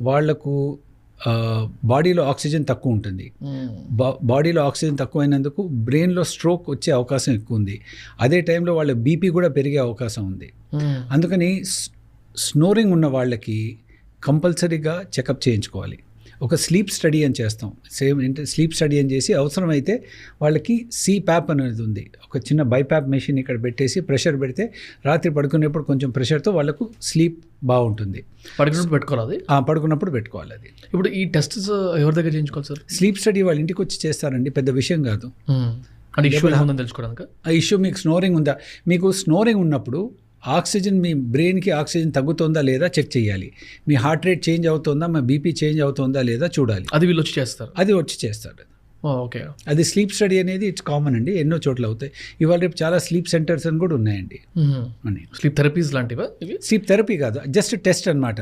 వాళ్లకు బాడీలో ఆక్సిజన్ తక్కువ ఉంటుంది. బాడీలో ఆక్సిజన్ తక్కువైనందుకు బ్రెయిన్లో స్ట్రోక్ వచ్చే అవకాశం ఎక్కువ ఉంది. అదే టైంలో వాళ్ళ బీపీ కూడా పెరిగే అవకాశం ఉంది. అందుకని స్నోరింగ్ ఉన్న వాళ్ళకి కంపల్సరీగా చెకప్ చేయించుకోవాలి. ఒక స్లీప్ స్టడీ అని చేస్తాం. సేమ్ స్లీప్ స్టడీ అని చేసి అవసరమైతే వాళ్ళకి CPAP అనేది ఉంది. ఒక చిన్న బైపాప్ మెషిన్ ఇక్కడ పెట్టేసి ప్రెషర్ పెడితే రాత్రి పడుకునేప్పుడు కొంచెం ప్రెషర్తో వాళ్ళకు స్లీప్ బాగుంటుంది. పడుకున్నప్పుడు పెట్టుకోవాలి అది. ఇప్పుడు ఈ టెస్ట్ ఎవరి దగ్గర చేయించుకోవాలి సార్? స్లీప్ స్టడీ వాళ్ళ ఇంటికి వచ్చి చేస్తారండి, పెద్ద విషయం కాదు. అంటే ఇష్యూ ఏముందని తెలుసుకోవడానికి. ఆ ఇష్యూ మీకు స్నోరింగ్ ఉందా, మీకు స్నోరింగ్ ఉన్నప్పుడు ఆక్సిజన్ మీ బ్రెయిన్కి ఆక్సిజన్ తగ్గుతుందా లేదా చెక్ చేయాలి. మీ హార్ట్ రేట్ చేంజ్ అవుతుందా, మీ బీపీ చేంజ్ అవుతుందా లేదా చూడాలి. అది వీళ్ళు వచ్చి చేస్తారు. అది వచ్చి చేస్తారు. ఓకే. అది స్లీప్ స్టడీ అనేది ఇట్స్ కామన్ అండి, ఎన్నో చోట్ల అవుతాయి. ఇవాళ రేపు చాలా స్లీప్ సెంటర్స్ అని కూడా ఉన్నాయండి. స్లీప్ థెరపీస్ లాంటివా? స్లీప్ థెరపీ కాదు, జస్ట్ టెస్ట్ అనమాట.